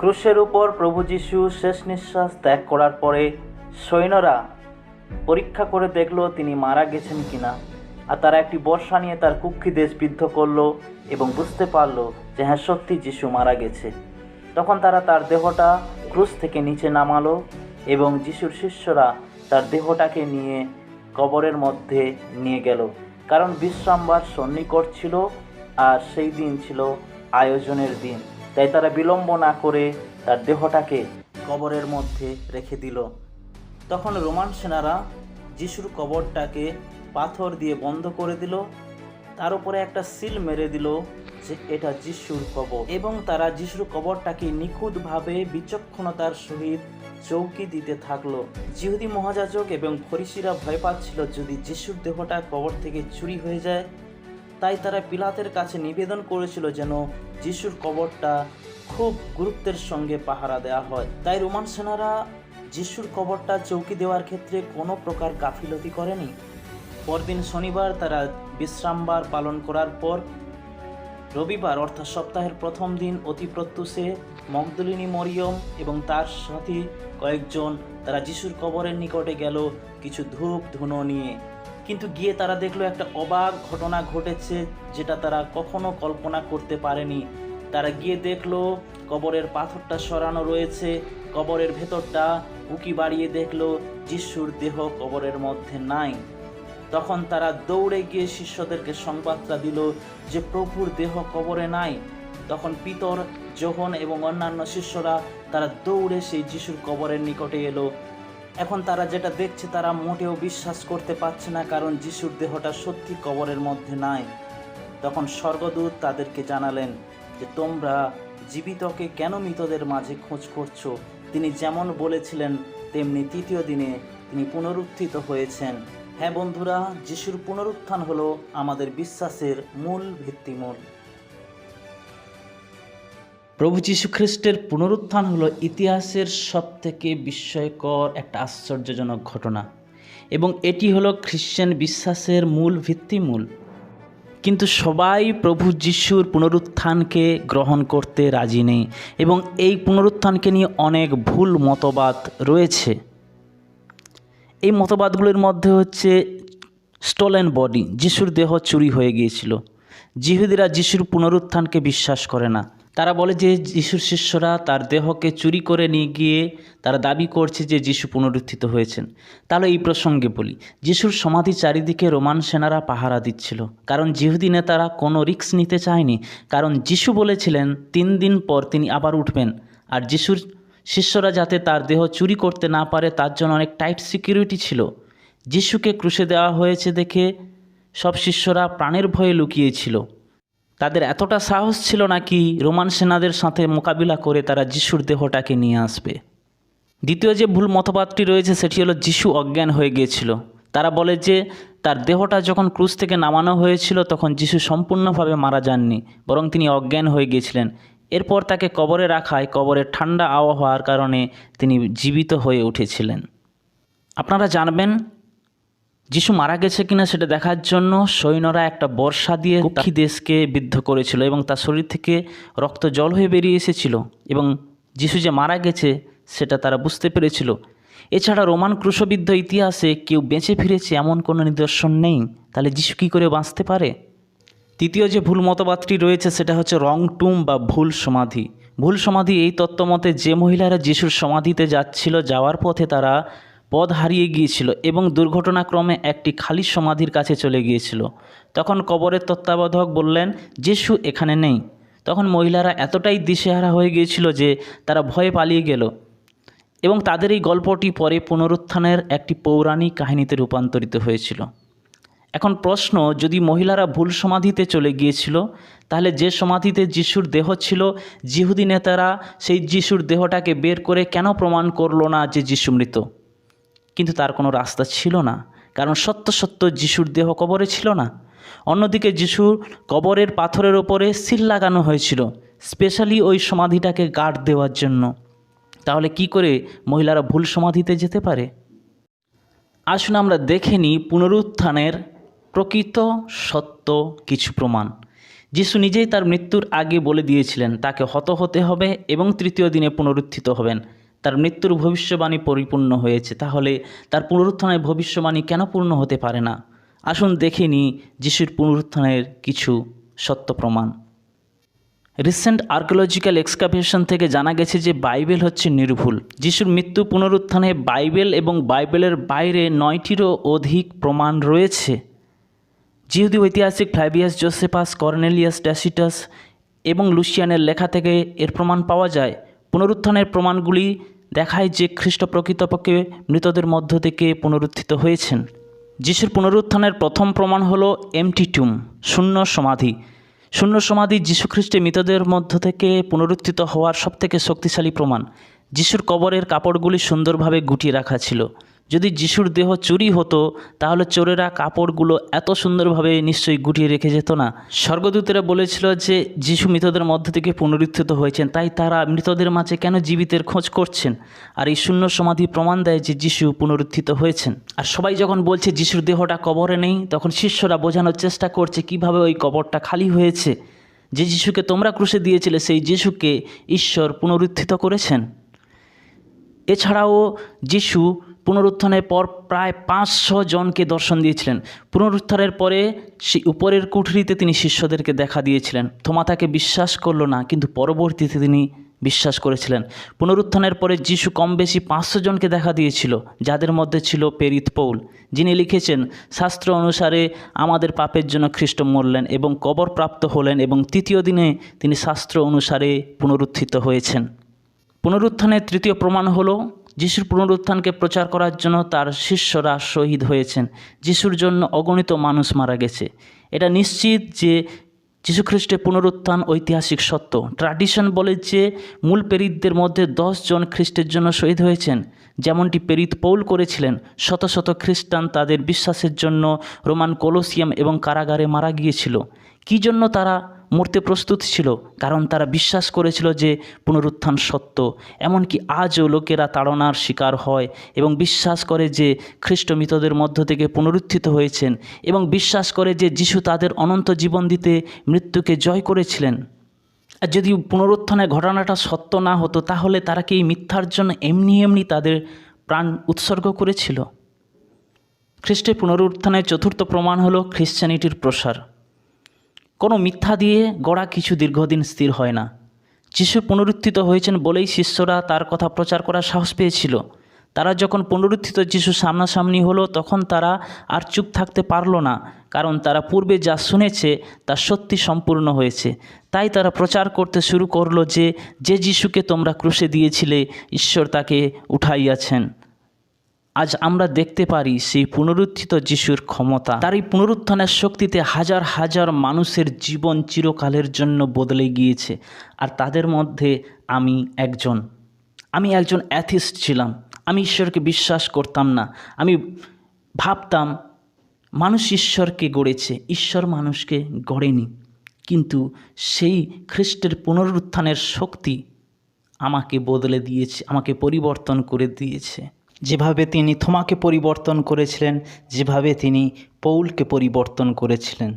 ক্রুশের উপর প্রভু যীশু শেষ নিঃশ্বাস ত্যাগ করার পরে সৈন্যরা পরীক্ষা করে দেখলো তিনি মারা গেছেন কিনা। আর তারা একটি বর্শা নিয়ে তার কুক্ষিদেশ বিদ্ধ করলো এবং বুঝতে পারলো যে হ্যাঁ, সত্যি যীশু মারা গেছে। তখন তারা তার দেহটা ক্রুশ থেকে নিচে নামালো এবং যীশুর শিষ্যরা তার দেহটাকে নিয়ে কবরের মধ্যে নিয়ে গেল। কারণ বিশ্রামবার সন্নিকট ছিল আর সেই দিন ছিল আয়োজনের দিন, তাই তারা বিলম্ব না করে তার দেহটাকে কবরের মধ্যে রেখে দিল। তখন রোমান সেনারা যিশুর কবরটাকে পাথর দিয়ে বন্ধ করে দিল, তার উপরে একটা সিল মেরে দিল যে এটা যিশুর কবর, এবং তারা যিশুর কবরটাকে নিখুঁতভাবে বিচক্ষণতার সহিত চৌকি দিতে থাকলো। যিহুদি মহাযাজক এবং ফরিসিরা ভয় পাচ্ছিল যদি যিশুর দেহটা কবর থেকে চুরি হয়ে যায়, তাই তারা পিলাতের কাছে নিবেদন করেছিল যেন যিশুর কবরটা খুব গুরুত্বের সঙ্গে পাহারা দেওয়া হয়। তাই রোমান সেনারা যিশুর কবরটা চৌকি দেওয়ার ক্ষেত্রে কোনো প্রকার গাফিলতি করেনি। পরদিন শনিবার তারা বিশ্রামবার পালন করার পর রবিবার অর্থাৎ সপ্তাহের প্রথম দিন অতি প্রত্যুষে মগদলিনী মরিয়ম এবং তার সাথী কয়েকজন তারা যিশুর কবরের নিকটে গেল কিছু ধূপ ধুনো নিয়ে। কিন্তু গিয়ে তারা দেখলো একটা অবাক ঘটনা ঘটেছে যেটা তারা কখনো কল্পনা করতে পারেনি। তারা গিয়ে দেখলো কবরের পাথরটা সরানো রয়েছে, কবরের ভেতরটা উকি বাড়িয়ে দেখলো যিশুর দেহ কবরের মধ্যে নাই। তখন তারা দৌড়ে গিয়ে শিষ্যদেরকে সংবাদটা দিল যে প্রভুর দেহ কবরে নাই। তখন পিতর, যোহন এবং অন্যান্য শিষ্যরা তারা দৌড়ে সেই যিশুর কবরের নিকটে এলো। এখন তারা যেটা দেখছে তারা মোটেও বিশ্বাস করতে পারছে না, কারণ যিশুর দেহটা সত্যি কবরের মধ্যে নাই। তখন স্বর্গদূত তাদেরকে জানালেন যে তোমরা জীবিতকে কেন মৃতদের মাঝে খোঁজ করছো? তিনি যেমন বলেছিলেন তেমনি তৃতীয় দিনে তিনি পুনরুত্থিত হয়েছেন। হ্যাঁ বন্ধুরা, যিশুর পুনরুত্থান হলো আমাদের বিশ্বাসের মূল ভিত্তিমূল। প্রভু যীশু খ্রিস্টের পুনরুত্থান হলো ইতিহাসের সবথেকে বিস্ময়কর একটা আশ্চর্যজনক ঘটনা, এবং এটি হলো খ্রিশ্চান বিশ্বাসের মূল ভিত্তিমূল। কিন্তু সবাই প্রভু যিশুর পুনরুত্থানকে গ্রহণ করতে রাজি নেই, এবং এই পুনরুত্থানকে নিয়ে অনেক ভুল মতবাদ রয়েছে। এই মতবাদগুলির মধ্যে হচ্ছে স্টোলেন বডি, যিশুর দেহ চুরি হয়ে গিয়েছিল। যিহুদিরা যিশুর পুনরুত্থানকে বিশ্বাস করে না। তারা বলে যে যিশুর শিষ্যরা তার দেহকে চুরি করে নিয়ে গিয়ে তারা দাবি করছে যে যিশু পুনরুত্থিত হয়েছেন। তাহলে এই প্রসঙ্গে বলি, যিশুর সমাধি চারিদিকে রোমান সেনারা পাহারা দিচ্ছিল, কারণ যিহুদি নেতারা কোনো রিস্ক নিতে চায়নি। কারণ যিশু বলেছিলেন 3 দিন পর তিনি আবার উঠবেন, আর যিশুর শিষ্যরা যাতে তার দেহ চুরি করতে না পারে তার জন্য অনেক টাইট সিকিউরিটি ছিল। যিশুকে ক্রুশে দেওয়া হয়েছে দেখে সব শিষ্যরা প্রাণের ভয়ে লুকিয়েছিল। তাদের এতটা সাহস ছিল না কি রোমান সেনাদের সাথে মোকাবিলা করে তারা যিশুর দেহটাকে নিয়ে আসবে। দ্বিতীয় যে ভুল মতবাদটি রয়েছে সেটি হলো যিশু অজ্ঞান হয়ে গিয়েছিল। তারা বলে যে তার দেহটা যখন ক্রুশ থেকে নামানো হয়েছিল তখন যিশু সম্পূর্ণভাবে মারা যাননি, বরং তিনি অজ্ঞান হয়ে গিয়েছিলেন। এরপর তাকে কবরে রাখায় কবরের ঠান্ডা আবহাওয়ার কারণে তিনি জীবিত হয়ে উঠেছিলেন। আপনারা জানবেন যিশু মারা গেছে কিনা সেটা দেখার জন্য সৈন্যরা একটা বর্শা দিয়ে কুক্ষিদেশকে বিদ্ধ করেছিল, এবং তার শরীর থেকে রক্ত জল হয়ে বেরিয়ে এসেছিল, এবং যিশু যে মারা গেছে সেটা তারা বুঝতে পেরেছিল। এছাড়া রোমান ক্রুশবিদ্ধ ইতিহাসে কেউ বেঁচে ফিরেছে এমন কোনো নিদর্শন নেই। তাহলে যিশু কী করে বাঁচতে পারে? তৃতীয় যে ভুল মতবাদটি রয়েছে সেটা হচ্ছে রং টুম বা ভুল সমাধি। ভুল সমাধি এই তত্ত্বমতে যে মহিলারা যিশুর সমাধিতে যাচ্ছিল, যাওয়ার পথে তারা পথ হারিয়ে গিয়েছিল এবং দুর্ঘটনাক্রমে একটি খালি সমাধির কাছে চলে গিয়েছিল। তখন কবরের তত্ত্বাবধায়ক বললেন যিশু এখানে নেই। তখন মহিলারা এতটাই দিশেহারা হয়ে গিয়েছিল যে তারা ভয়ে পালিয়ে গেল, এবং তাদের এই গল্পটি পরে পুনরুত্থানের একটি পৌরাণিক কাহিনীতে রূপান্তরিত হয়েছিল। এখন প্রশ্ন, যদি মহিলারা ভুল সমাধিতে চলে গিয়েছিল, তাহলে যে সমাধিতে যিশুর দেহ ছিল যিহুদি নেতারা সেই যিশুর দেহটাকে বের করে কেন প্রমাণ করলো না যে যিশু মৃত? কিন্তু তার কোনো রাস্তা ছিল না, কারণ সত্য সত্য যিশুর দেহ কবরে ছিল না। অন্যদিকে যিশুর কবরের পাথরের ওপরে সিল লাগানো হয়েছিল, স্পেশালি ওই সমাধিটাকে গার্ড দেওয়ার জন্য। তাহলে কি করে মহিলারা ভুল সমাধিতে যেতে পারে? আসুন আমরা দেখে নিই পুনরুত্থানের প্রকৃত সত্য কিছু প্রমাণ। যিশু নিজেই তার মৃত্যুর আগে বলে দিয়েছিলেন তাকে হত হতে হবে এবং তৃতীয় দিনে পুনরুত্থিত হবেন। তার মৃত্যুর ভবিষ্যবাণী পরিপূর্ণ হয়েছে, তাহলে তার পুনরুত্থানের ভবিষ্যবাণী কেন পূর্ণ হতে পারে না? আসুন দেখে নিই যিশুর পুনরুত্থানের কিছু সত্য প্রমাণ। রিসেন্ট আর্কিওলজিক্যাল এক্সকাভেশন থেকে জানা গেছে যে বাইবেল হচ্ছে নির্ভুল। যিশুর মৃত্যু পুনরুত্থানে বাইবেল এবং বাইবেলের বাইরে 9টিরও অধিক প্রমাণ রয়েছে। যিহুদি ঐতিহাসিক ফ্ল্যাভিয়াস জোসেফাস, কর্নেলিয়াস ট্যাসিটাস এবং লুসিয়ানের লেখা থেকে এর প্রমাণ পাওয়া যায়। পুনরুত্থানের প্রমাণগুলি দেখায় যে খ্রিস্ট প্রকৃতপক্ষে মৃতদের মধ্য থেকে পুনরুত্থিত হয়েছেন। যিশুর পুনরুত্থানের প্রথম প্রমাণ হলো এমটি টুম, শূন্য সমাধি। শূন্য সমাধি যীশুখ্রিস্টের মৃতদের মধ্য থেকে পুনরুত্থিত হওয়ার সবথেকে শক্তিশালী প্রমাণ। যিশুর কবরের কাপড়গুলি সুন্দরভাবে গুটিয়ে রাখা ছিল। যদি যিশুর দেহ চুরি হতো তাহলে চোরেরা কাপড়গুলো এত সুন্দরভাবে নিশ্চয়ই গুটিয়ে রেখে যেত না। স্বর্গদূতেরা বলেছিল যে যিশু মৃতদের মধ্য থেকে পুনরুত্থিত হয়েছেন, তাই তারা মৃতদের মাঝে কেন জীবিতের খোঁজ করছেন? আর এই শূন্য সমাধি প্রমাণ দেয় যে যিশু পুনরুত্থিত হয়েছেন। আর সবাই যখন বলছে যিশুর দেহটা কবরে নেই, তখন শিষ্যরা বোঝানোর চেষ্টা করছে কিভাবে ওই কবরটা খালি হয়েছে। যে যিশুকে তোমরা ক্রুশে দিয়েছিলে সেই যিশুকে ঈশ্বর পুনরুত্থিত করেছেন। এছাড়াও যিশু পুনরুত্থানের পর প্রায় 500 জনকে দর্শন দিয়েছিলেন। পুনরুত্থানের পরে উপরের কুঠরিতে তিনি শিষ্যদেরকে দেখা দিয়েছিলেন। থোমা তাকে বিশ্বাস করল না, কিন্তু পরবর্তীতে তিনি বিশ্বাস করেছিলেন। পুনরুত্থানের পরে যিশু কম বেশি 500 জনকে দেখা দিয়েছিল, যাদের মধ্যে ছিল প্রেরিত পৌল, যিনি লিখেছেন, শাস্ত্র অনুসারে আমাদের পাপের জন্য খ্রিস্ট মরলেন এবং কবর প্রাপ্ত হলেন এবং তৃতীয় দিনে তিনি শাস্ত্র অনুসারে পুনরুত্থিত হয়েছেন। পুনরুত্থানের তৃতীয় প্রমাণ হলো যিশুর পুনরুত্থানকে প্রচার করার জন্য তার শিষ্যরা শহীদ হয়েছেন। যিশুর জন্য অগণিত মানুষ মারা গেছে। এটা নিশ্চিত যে যীশুখ্রিস্টের পুনরুত্থান ঐতিহাসিক সত্য। ট্র্যাডিশন বলে যে মূল প্রেরিতদের মধ্যে 10 জন খ্রিস্টের জন্য শহীদ হয়েছেন, যেমনটি প্রেরিত পৌল করেছিলেন। শত শত খ্রিস্টান তাদের বিশ্বাসের জন্য রোমান কলোসিয়াম এবং কারাগারে মারা গিয়েছিল। কী জন্য তারা মরতে প্রস্তুত ছিল? কারণ তারা বিশ্বাস করেছিল যে পুনরুত্থান সত্য। এমনকি আজও লোকেরা তাড়নার শিকার হয় এবং বিশ্বাস করে যে খ্রিস্ট মৃতদের মধ্য থেকে পুনরুত্থিত হয়েছেন এবং বিশ্বাস করে যে যিশু তাদের অনন্ত জীবন দিতে মৃত্যুকে জয় করেছিলেন। আর যদি পুনরুত্থানের ঘটনাটা সত্য না হতো, তাহলে তারা কি এই মিথ্যার জন্য এমনি তাদের প্রাণ উৎসর্গ করেছিল? খ্রিস্টের পুনরুত্থানের চতুর্থ প্রমাণ হলো খ্রিশ্চানিটির প্রসার। কোনো মিথ্যা দিয়ে গড়া কিছু দীর্ঘদিন স্থির হয় না। যিশু পুনরুত্থিত হয়েছেন বলেই শিষ্যরা তার কথা প্রচার করার সাহস পেয়েছিল। তারা যখন পুনরুত্থিত যিশু সামনাসামনি হলো, তখন তারা আর চুপ থাকতে পারল না, কারণ তারা পূর্বে যা শুনেছে তা সত্যি সম্পূর্ণ হয়েছে। তাই তারা প্রচার করতে শুরু করলো যে যিশুকে তোমরা ক্রুশে দিয়েছিলে, ঈশ্বর তাকে উঠাইয়াছেন। আজ আমরা দেখতে পারি সেই পুনরুত্থিত যিশুর ক্ষমতা। তার এই পুনরুত্থানের শক্তিতে হাজার হাজার মানুষের জীবন চিরকালের জন্য বদলে গিয়েছে। আর তাদের মধ্যে আমি একজন অ্যাথিস্ট ছিলাম। আমি ঈশ্বরকে বিশ্বাস করতাম না। আমি ভাবতাম মানুষ ঈশ্বরকে গড়েছে, ঈশ্বর মানুষকে গড়েনি। কিন্তু সেই খ্রিস্টের পুনরুত্থানের শক্তি আমাকে বদলে দিয়েছে, আমাকে পরিবর্তন করে দিয়েছে। যেভাবে তিনি থোমাকে পরিবর্তন করেছিলেন, যেভাবে তিনি পৌলকে পরিবর্তন করেছিলেন।